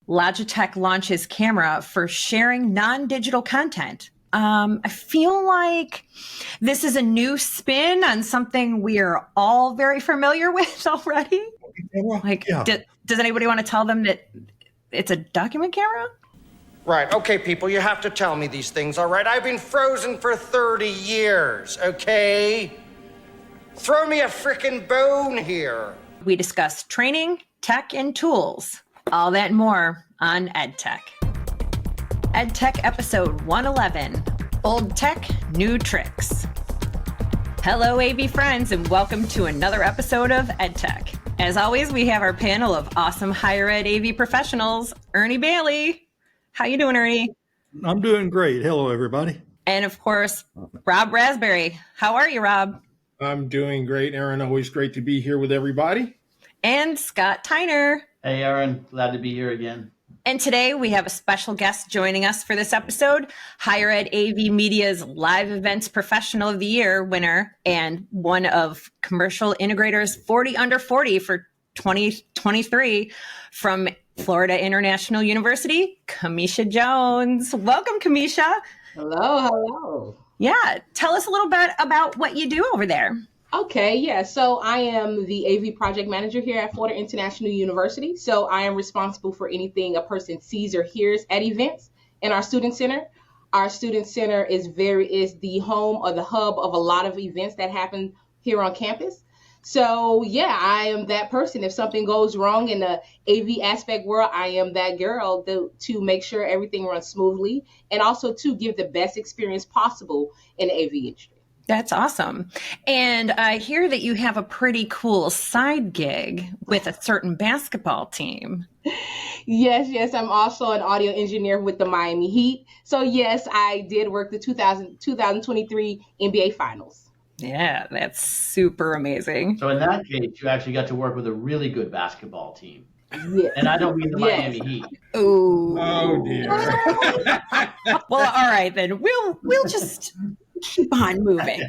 Logitech launches camera for sharing non-digital content. I feel like this is a new spin on something we are all very familiar with already. Does anybody want to tell them that it's a document camera? Right, okay, people, you have to tell me these things, all right? I've been frozen for 30 years, okay? Throw me a frickin' bone here. We discuss training, tech, and tools. All that and more on EdTech. EdTech episode 111, Old Tech, New Tricks. Hello, AV friends, and welcome to another episode of EdTech. As always, we have our panel of awesome higher ed AV professionals. Ernie Bailey. How you doing, Ernie? I'm doing great. Hello, everybody. And of course, Rob Rasberry. How are you, Rob? I'm doing great, Aaron. Always great to be here with everybody. And Scott Tyner. Hey, Aaron. Glad to be here again. And today we have a special guest joining us for this episode, Higher Ed AV Media's Live Events Professional of the Year winner and one of Commercial Integrator's 40 Under 40 for 2023 from Florida International University, Kameesha Jones. Welcome, Kameesha. Hello. Yeah, tell us a little bit about what you do over there. Okay, yeah. So I am the AV project manager here at Florida International University. So I am responsible for anything a person sees or hears at events in our student center. Our student center is the home or the hub of a lot of events that happen here on campus. So yeah, I am that person. If something goes wrong in the AV aspect world, I am that girl to make sure everything runs smoothly and also to give the best experience possible in the AV industry. That's awesome. And I hear that you have a pretty cool side gig with a certain basketball team. Yes. I'm also an audio engineer with the Miami Heat. So yes, I did work the 2023 NBA Finals. Yeah, that's super amazing. So in that case, you actually got to work with a really good basketball team. Yeah. And I don't mean the Miami Heat. Ooh. Oh, dear. Well, all right, then. We'll just keep on moving.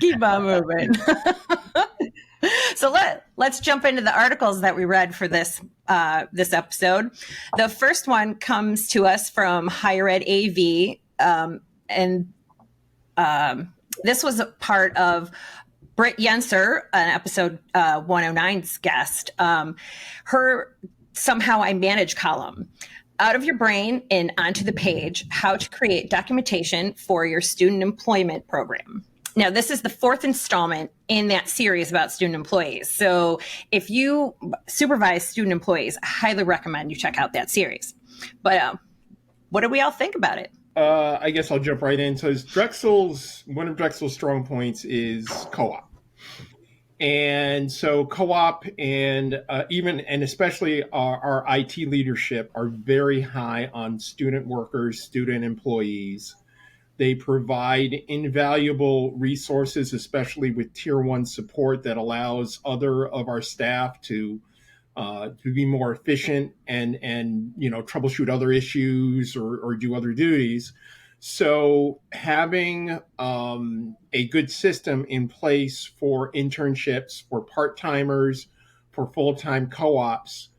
So let's jump into the articles that we read for this episode. The first one comes to us from Higher Ed AV, and this was a part of Britt Yenser, an episode 109's guest. Her Somehow I Manage column. Out of your brain and onto the page, how to create documentation for your student employment program. Now, this is the fourth installment in that series about student employees. So if you supervise student employees, I highly recommend you check out that series. But what do we all think about it? I guess I'll jump right in. So one of Drexel's strong points is co-op. And so co-op and especially our IT leadership are very high on student workers, student employees. They provide invaluable resources, especially with tier 1 support that allows other of our staff to be more efficient and troubleshoot other issues or do other duties. So having a good system in place for internships, for part-timers, for full-time co-ops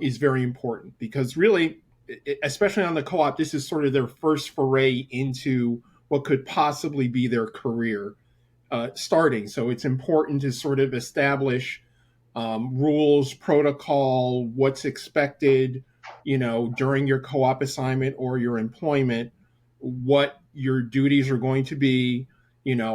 is very important because really, especially on the co-op, this is sort of their first foray into what could possibly be their career starting. So it's important to sort of establish rules, protocol, what's expected, during your co-op assignment or your employment, what your duties are going to be,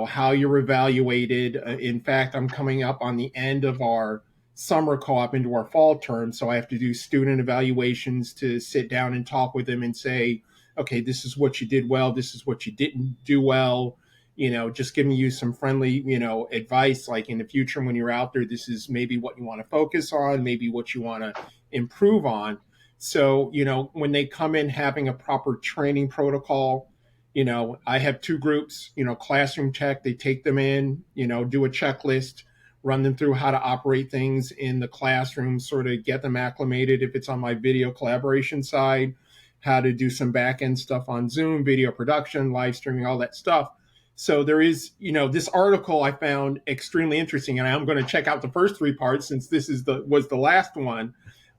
how you're evaluated. In fact, I'm coming up on the end of our summer co-op into our fall term. So I have to do student evaluations to sit down and talk with them and say, okay, this is what you did well. This is what you didn't do well. Just giving you some friendly, advice, like in the future when you're out there, this is maybe what you want to focus on, maybe what you want to improve on. So, when they come in having a proper training protocol, I have two groups, classroom tech, they take them in, do a checklist, run them through how to operate things in the classroom, sort of get them acclimated if it's on my video collaboration side, how to do some back-end stuff on Zoom, video production, live streaming, all that stuff. So there is, this article I found extremely interesting, and I'm going to check out the first three parts since this was the last one.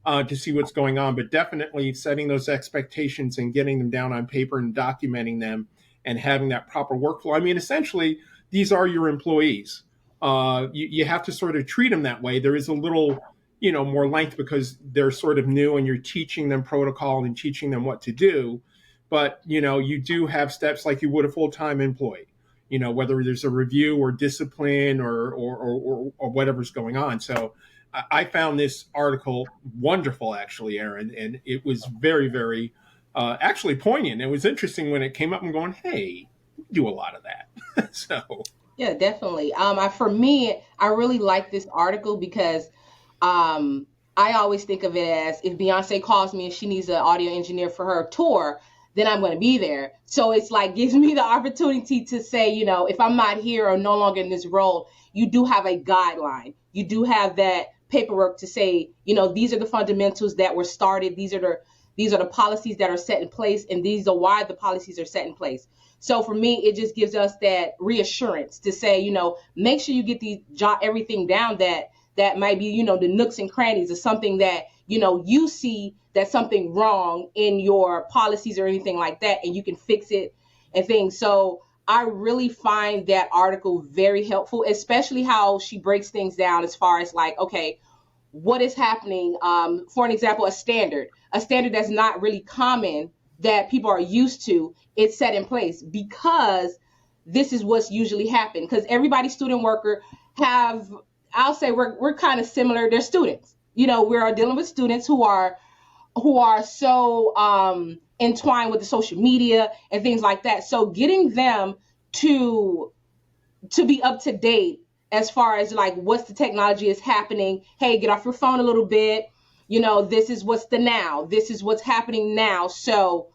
to see what's going on, but definitely setting those expectations and getting them down on paper and documenting them and having that proper workflow. I mean, essentially, these are your employees. You have to sort of treat them that way. There is a little, more length because they're sort of new and you're teaching them protocol and teaching them what to do. But, you do have steps like you would a full-time employee, whether there's a review or discipline or whatever's going on. So I found this article wonderful, actually, Aaron, and it was very, very actually poignant. It was interesting when it came up and going, hey, we do a lot of that. So. Yeah, definitely. For me, I really like this article because I always think of it as if Beyonce calls me and she needs an audio engineer for her tour, then I'm going to be there. So it's like gives me the opportunity to say, if I'm not here or no longer in this role, you do have a guideline. You do have that paperwork to say, these are the fundamentals that were started. These are the policies that are set in place, and these are why the policies are set in place. So for me, it just gives us that reassurance to say, make sure you get jot everything down that might be, the nooks and crannies of something that, you see that's something wrong in your policies or anything like that, and you can fix it and things. So I really find that article very helpful, especially how she breaks things down as far as like, okay, what is happening? For an example, a standard that's not really common that people are used to, it's set in place because this is what's usually happened. Because everybody student worker I'll say we're kind of similar. They're students. We're dealing with students who are so entwined with the social media and things like that. So getting them to be up to date as far as like what's the technology is happening. Hey, get off your phone a little bit. This is what's the now. This is what's happening now. So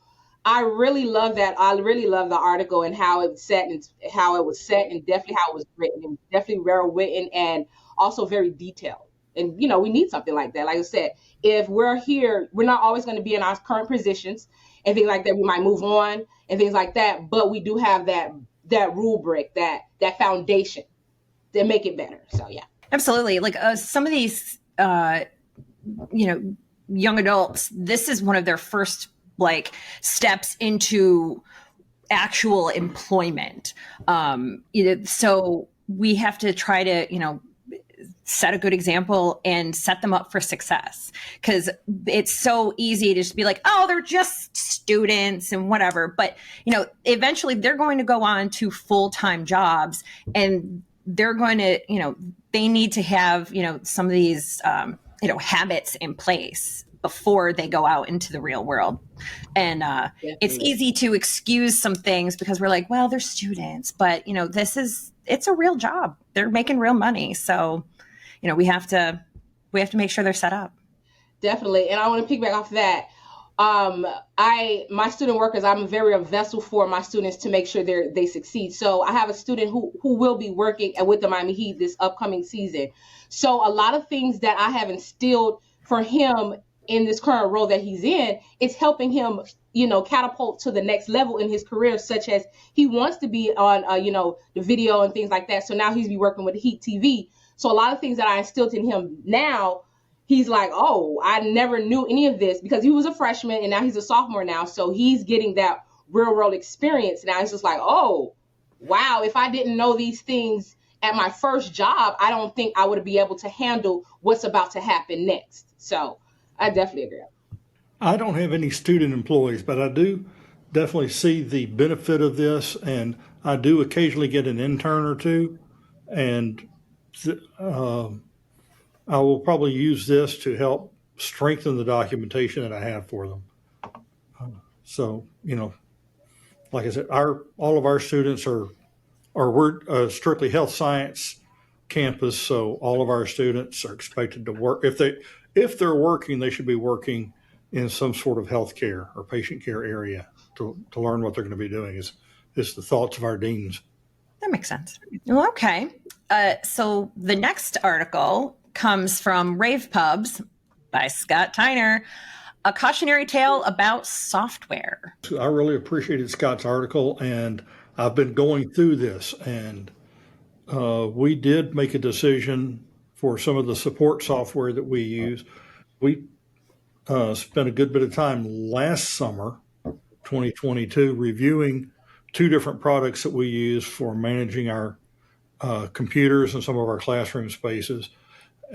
I really love that. I really love the article and how it was set and definitely how it was written. It was definitely well written and also very detailed. And, we need something like that. Like I said, if we're here, we're not always going to be in our current positions and things like that. We might move on and things like that. But we do have that rubric, that foundation to make it better. So, yeah. Absolutely. Like some of these, young adults, this is one of their first steps into actual employment. So we have to try to, set a good example and set them up for success, because it's so easy to just be like, oh, they're just students and whatever. But, eventually they're going to go on to full-time jobs, and they're going to, they need to have, some of these, habits in place before they go out into the real world. And it's easy to excuse some things because we're like, well, they're students, but it's a real job. They're making real money. So, we have to make sure they're set up. Definitely. And I want to piggyback off that. My student workers, I'm a vessel for my students to make sure they succeed. So I have a student who will be working with the Miami Heat this upcoming season. So a lot of things that I have instilled for him in this current role that he's in, it's helping him, catapult to the next level in his career, such as he wants to be on, the video and things like that. So now he's be working with Heat TV. So a lot of things that I instilled in him now, he's like, oh, I never knew any of this, because he was a freshman and now he's a sophomore now. So he's getting that real world experience. Now it's just like, oh, wow, if I didn't know these things at my first job, I don't think I would be able to handle what's about to happen next. So I definitely agree. I don't have any student employees, but I do definitely see the benefit of this, and I do occasionally get an intern or two, and I will probably use this to help strengthen the documentation that I have for them. So, like I said, all of our students we're a strictly health science campus, so all of our students are expected to work. If they're working, they should be working in some sort of healthcare or patient care area to learn what they're going to be doing. Is the thoughts of our deans. That makes sense. Well, okay. So the next article comes from Rave Pubs by Scott Tyner, a cautionary tale about software. I really appreciated Scott's article, and I've been going through this, and we did make a decision for some of the support software that we use. We spent a good bit of time last summer, 2022, reviewing two different products that we use for managing our computers and some of our classroom spaces.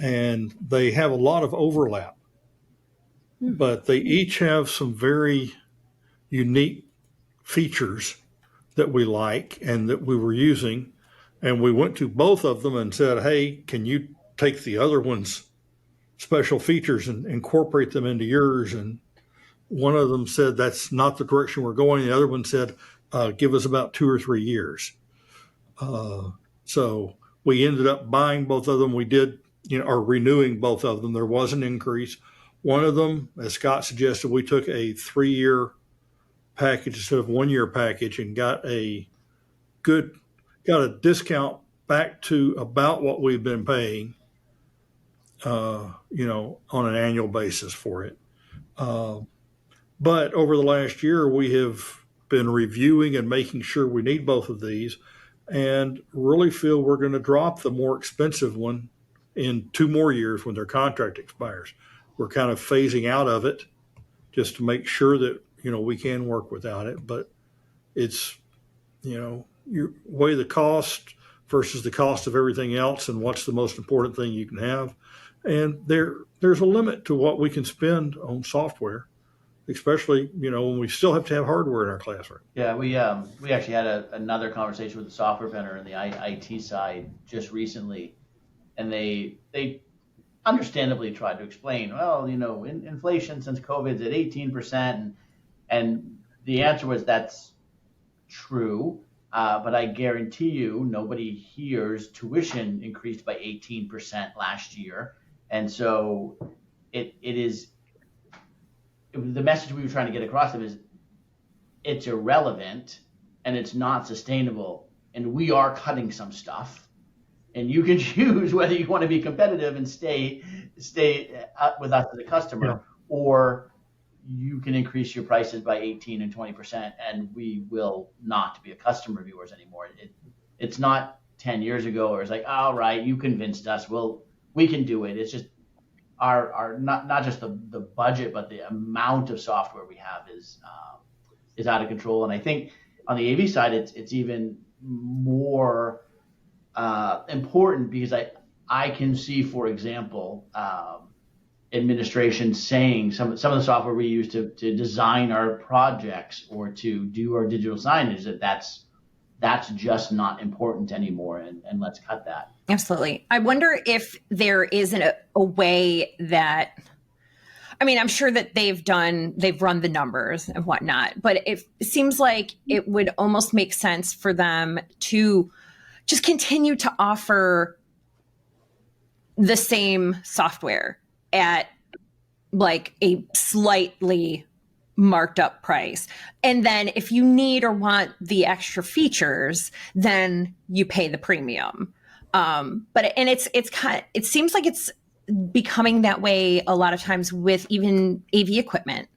And they have a lot of overlap, but they each have some very unique features that we like and that we were using. And we went to both of them and said, hey, can you take the other one's special features and incorporate them into yours? And one of them said, that's not the direction we're going. The other one said, give us about 2 or 3 years. So we ended up buying both of them. We did, or renewing both of them. There was an increase. One of them, as Scott suggested, we took a 3-year package instead of 1-year package and got a discount back to about what we've been paying, on an annual basis for it. But over the last year, we have been reviewing and making sure we need both of these, and really feel we're going to drop the more expensive one in 2 more years when their contract expires. We're kind of phasing out of it just to make sure that, we can work without it. But it's, you weigh the cost versus the cost of everything else and what's the most important thing you can have. And there's a limit to what we can spend on software, especially, when we still have to have hardware in our classroom. Yeah, we actually had another conversation with the software vendor on the IT side just recently, and they understandably tried to explain, well, inflation since COVID's at 18%, and the answer was that's true, but I guarantee you nobody hears tuition increased by 18% last year, and so it is. The message we were trying to get across to them is it's irrelevant and it's not sustainable, and we are cutting some stuff, and you can choose whether you want to be competitive and stay with us as a customer, or you can increase your prices by 18 and 20%, and we will not be a customer of yours anymore. It's not 10 years ago where it's like, all right, you convinced us, we can do it. It's just our not just the budget, but the amount of software we have is out of control. And I think on the AV side, it's even more important because I can see, for example, administration saying some of the software we use to design our projects or to do our digital signage, that's just not important anymore, and let's cut that. Absolutely. I wonder if there isn't a way that, I'm sure that they've run the numbers and whatnot, but it seems like it would almost make sense for them to just continue to offer the same software at like a slightly marked up price. And then if you need or want the extra features, then you pay the premium. It seems like it's becoming that way a lot of times with even AV equipment.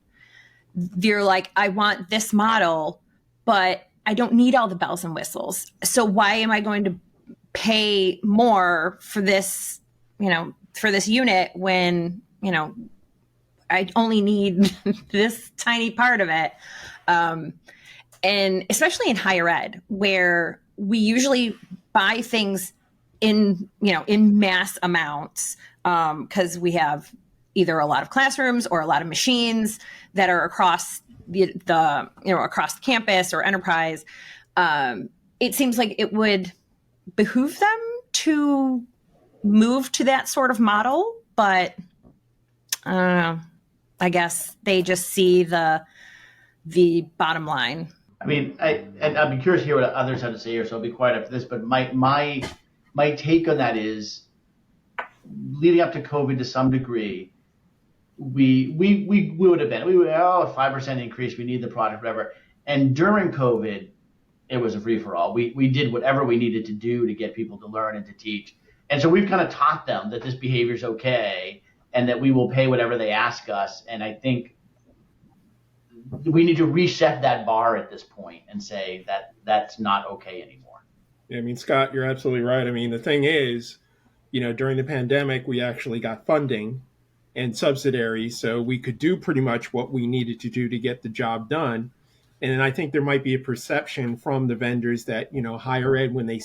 They're like, I want this model, but I don't need all the bells and whistles. So why am I going to pay more for this, for this unit when, I only need this tiny part of it. And especially in higher ed, where we usually buy things in mass amounts, because we have either a lot of classrooms or a lot of machines that are across across the campus or enterprise. It seems like it would behoove them to move to that sort of model, but I don't know. I guess they just see the bottom line. I'd be curious to hear what others have to say here, so I'll be quiet after this. But my take on that is, leading up to COVID to some degree, we would have been, a 5% increase, we need the product, whatever. And during COVID, it was a free for all. We did whatever we needed to do to get people to learn and to teach. And so we've kind of taught them that this behavior is okay, and that we will pay whatever they ask us. And I think we need to reset that bar at this point and say that that's not okay anymore. Yeah, Scott, you're absolutely right. The thing is, during the pandemic, we actually got funding, and subsidiaries, so we could do pretty much what we needed to do to get the job done. And I think there might be a perception from the vendors that, higher ed, when they,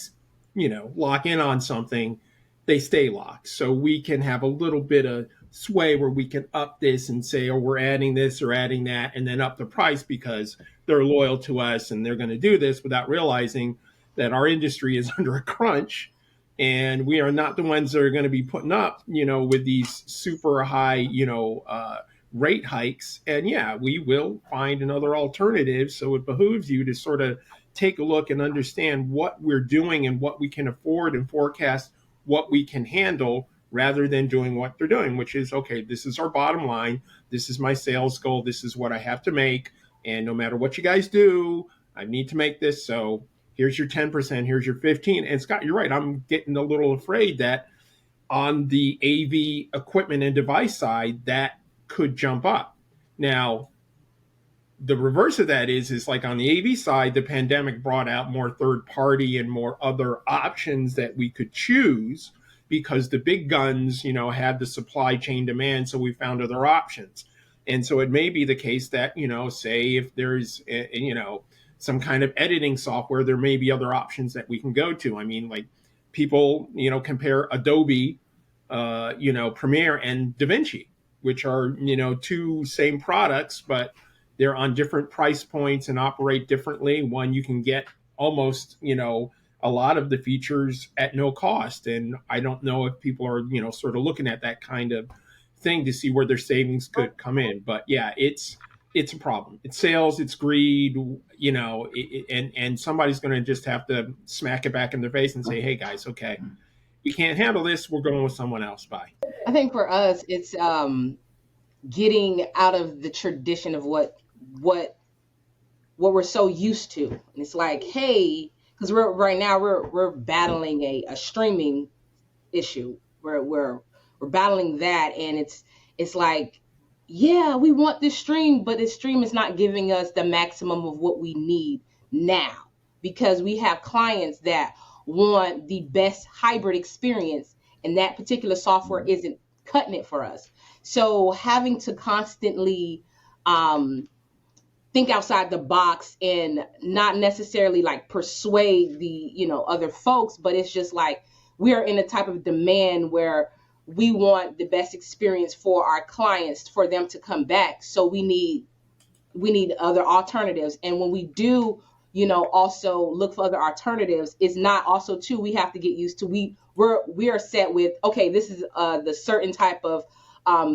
lock in on something, they stay locked. So we can have a little bit of sway where we can up this and say, oh, we're adding this or adding that, and then up the price because they're loyal to us and they're going to do this, without realizing that our industry is under a crunch. And we are not the ones that are going to be putting up, with these super high, rate hikes. And yeah, we will find another alternative. So it behooves you to sort of take a look and understand what we're doing and what we can afford and forecast what we can handle, rather than doing what they're doing, which is, okay, this is our bottom line. This is my sales goal. This is what I have to make. And no matter what you guys do, I need to make this. So here's your 10%, here's your 15. And Scott, you're right. I'm getting a little afraid that on the AV equipment and device side, that could jump up. Now, the reverse of that is like on the AV side, the pandemic brought out more third party and more other options that we could choose, because the big guns, had the supply chain demand. So we found other options. And so it may be the case that, say if there's, some kind of editing software, there may be other options that we can go to. I mean, like people, compare Adobe, Premiere and DaVinci, which are, two same products, but they're on different price points and operate differently. One, you can get almost, a lot of the features at no cost. And I don't know if people are, sort of looking at that kind of thing to see where their savings could come in. But yeah, it's a problem. It's sales, it's greed, and somebody's going to just have to smack it back in their face and say, hey guys, okay, you can't handle this. We're going with someone else. Bye. I think for us, it's getting out of the tradition of what we're so used to. And it's like, hey, because we're battling a streaming issue. We're battling that, and it's like, yeah, we want this stream, but this stream is not giving us the maximum of what we need now, because we have clients that want the best hybrid experience, and that particular software isn't cutting it for us. So having to constantly think outside the box and not necessarily like persuade the other folks, but it's just like we are in a type of demand where we want the best experience for our clients, for them to come back. So we need other alternatives. And when we do, also look for other alternatives, it's not also too, we have to get used to, we are set with, okay, this is the certain type of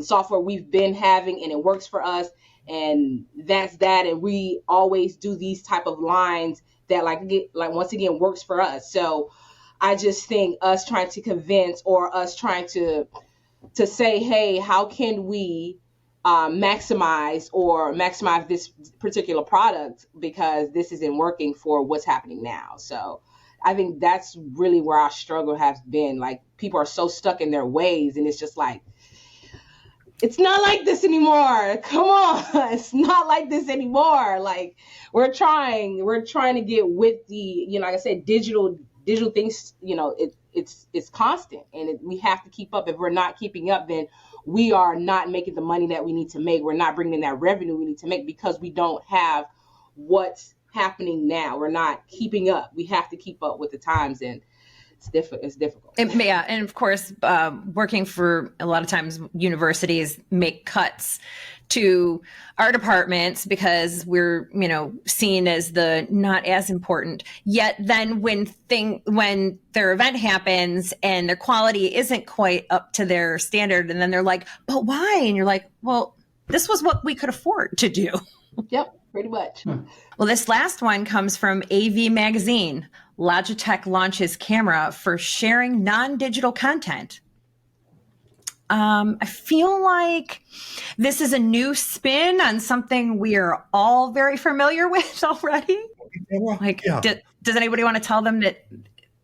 software we've been having and it works for us. And that's that. And we always do these type of lines that like once again works for us. So I just think us trying to convince, or us trying to say, hey, how can we maximize this particular product, because this isn't working for what's happening now. So I think that's really where our struggle has been. Like, people are so stuck in their ways, and it's just like, it's not like this anymore. Come on. It's not like this anymore. Like, we're trying to get with the, like I said, digital things, it's constant, and we have to keep up. If we're not keeping up, then we are not making the money that we need to make. We're not bringing in that revenue we need to make, because we don't have what's happening now. We're not keeping up. We have to keep up with the times, and it's difficult. And of course, working for a lot of times universities make cuts to our departments because we're, seen as the not as important. Yet then when their event happens and their quality isn't quite up to their standard, and then they're like, but why? And you're like, well, this was what we could afford to do. Yep, pretty much. Well, this last one comes from AV Magazine. Logitech launches camera for sharing non-digital content. I feel like this is a new spin on something we are all very familiar with already. Like, Yeah. Does anybody want to tell them that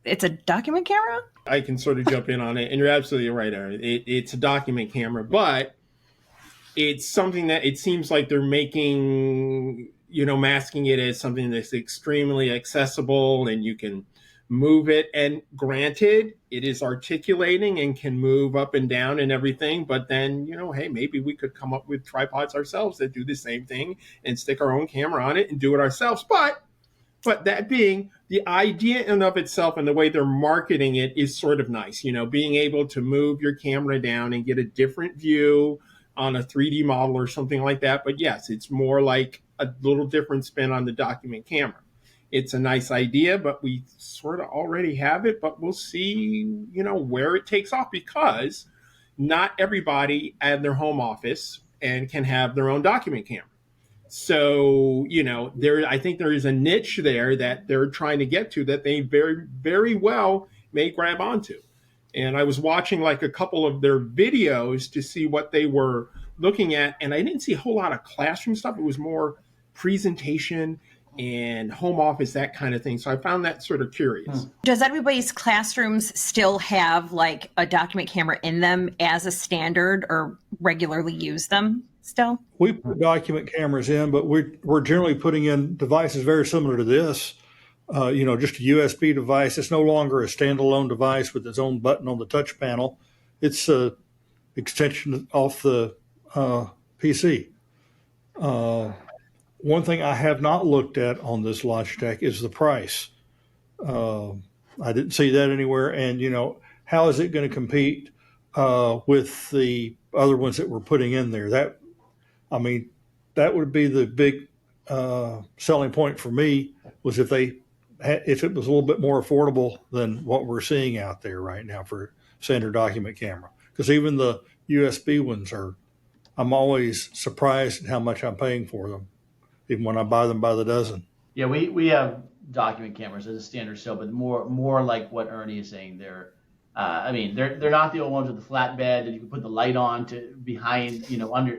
it's a document camera? I can sort of jump in on it, and you're absolutely right, Ernie. It's a document camera, but it's something that it seems like they're making, masking it as something that's extremely accessible, and you can move it. And granted, it is articulating and can move up and down and everything. But then, hey, maybe we could come up with tripods ourselves that do the same thing and stick our own camera on it and do it ourselves. But that being, the idea in and of itself and the way they're marketing it is sort of nice. Being able to move your camera down and get a different view on a 3D model or something like that. But yes, it's more like a little different spin on the document camera. It's a nice idea, but we sort of already have it, but we'll see, where it takes off, because not everybody at their home office and can have their own document camera. So, I think there is a niche there that they're trying to get to that they very, very well may grab onto. And I was watching like a couple of their videos to see what they were looking at, and I didn't see a whole lot of classroom stuff. It was more presentation and home office, that kind of thing. So I found that sort of curious. Does everybody's classrooms still have like a document camera in them as a standard, or regularly use them still? We put document cameras in, but we're generally putting in devices very similar to this. Just a USB device. It's no longer a standalone device with its own button on the touch panel. It's a extension off the PC. One thing I have not looked at on this Logitech is the price. I didn't see that anywhere. And, how is it going to compete with the other ones that we're putting in there? That would be the big selling point for me, was if it was a little bit more affordable than what we're seeing out there right now for standard document camera. Because even the USB ones I'm always surprised at how much I'm paying for them, even when I buy them by the dozen. Yeah, we have document cameras as a standard still, but more like what Ernie is saying. They're not the old ones with the flat bed that you can put the light on to behind,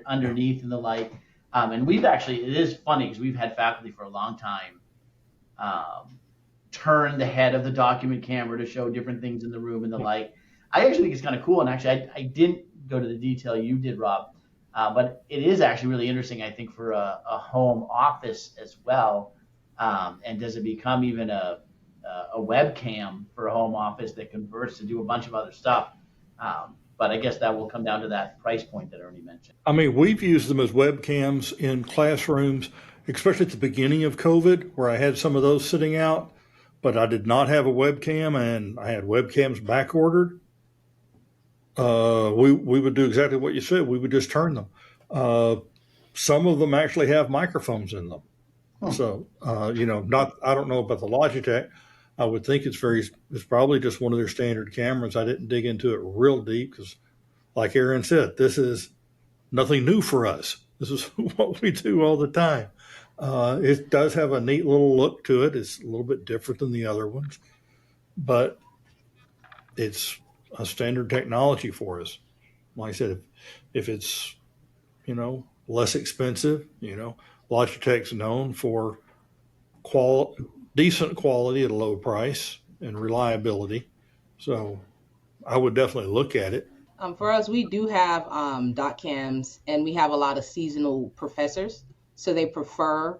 underneath in the light. And it is funny because we've had faculty for a long time turn the head of the document camera to show different things in the room and the light. I actually think it's kind of cool. And actually, I didn't go to the detail you did, Rob, but it is actually really interesting, I think, for a home office as well. And does it become even a webcam for a home office that converts to do a bunch of other stuff? But I guess that will come down to that price point that Ernie mentioned. We've used them as webcams in classrooms, especially at the beginning of COVID, where I had some of those sitting out, but I did not have a webcam, and I had webcams back ordered. We would do exactly what you said. We would just turn them. Some of them actually have microphones in them. So, I don't know about the Logitech. I would think it's probably just one of their standard cameras. I didn't dig into it real deep because, like Aaron said, this is nothing new for us. This is what we do all the time. It does have a neat little look to it. It's a little bit different than the other ones, but it's a standard technology for us. Like I said, if it's, less expensive, Logitech's known for decent quality at a low price and reliability. So I would definitely look at it. For us, we do have dot cams, and we have a lot of seasonal professors, so they prefer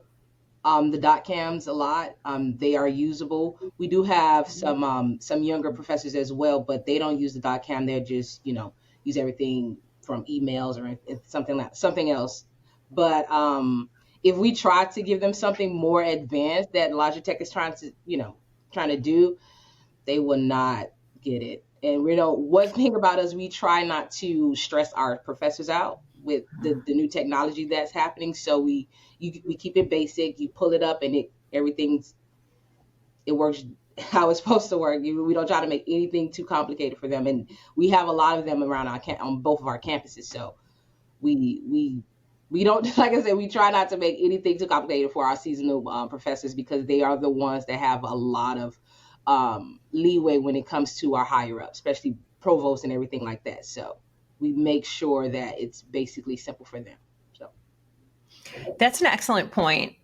the dot cams a lot. They are usable. We do have some younger professors as well, but they don't use the dot cam. They're just use everything from emails or something else. But if we try to give them something more advanced that Logitech is trying to do, they will not get it. And one thing about us, we try not to stress our professors out with the new technology that's happening. So we keep it basic. You pull it up and it works how it's supposed to work. We don't try to make anything too complicated for them. And we have a lot of them around on both of our campuses. So we don't, like I said, we try not to make anything too complicated for our seasonal professors, because they are the ones that have a lot of leeway when it comes to our higher up, especially provosts and everything like that. So we make sure that it's basically simple for them. So that's an excellent point.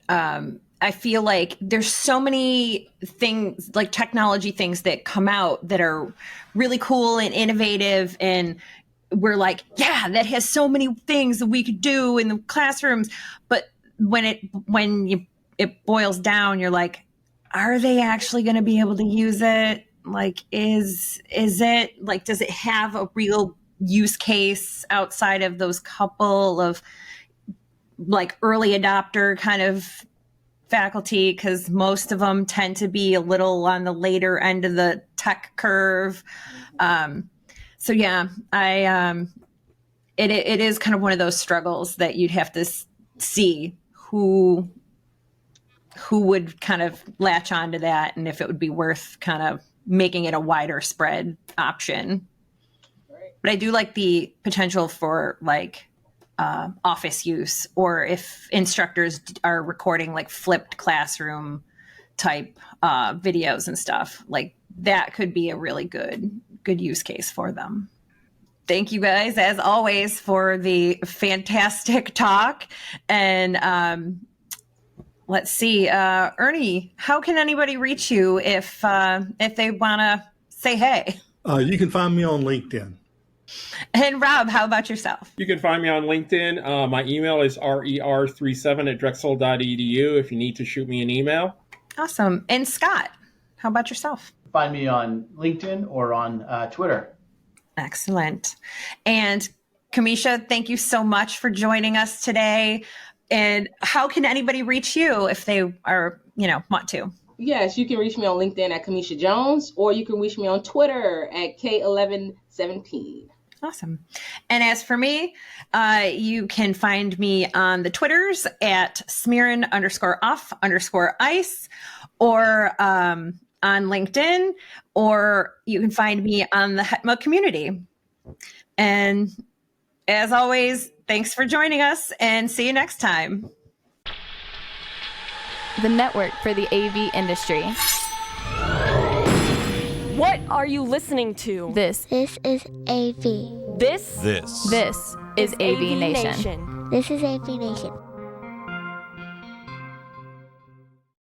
I feel like there's so many things, like technology things that come out that are really cool and innovative, and we're like, yeah, that has so many things that we could do in the classrooms. But when it boils down, you're like, are they actually going to be able to use it? Like, is it like, does it have a real use case outside of those couple of like early adopter kind of faculty? Because most of them tend to be a little on the later end of the tech curve. So yeah, it is kind of one of those struggles that you'd have to see who would kind of latch onto that, and if it would be worth kind of making it a wider spread option. Right. But I do like the potential for like office use, or if instructors are recording like flipped classroom type videos and stuff, like that could be a really good use case for them. Thank you guys, as always, for the fantastic talk. And let's see, Ernie, how can anybody reach you if they want to say hey? You can find me on LinkedIn. And Rob, how about yourself? You can find me on LinkedIn. My email is rer37@drexel.edu if you need to shoot me an email. Awesome. And Scott, how about yourself? Find me on LinkedIn or on Twitter. Excellent. And Kameesha, thank you so much for joining us today. And how can anybody reach you if they are, want to? Yes, you can reach me on LinkedIn at Kameesha Jones, or you can reach me on Twitter at K1117. Awesome. And as for me, you can find me on the Twitters at Smearin_off_ice, or on LinkedIn, or you can find me on the HETMA community. And as always, thanks for joining us, and see you next time. The network for the AV industry. What are you listening to? This This is AV. This is AVNation. This is AVNation.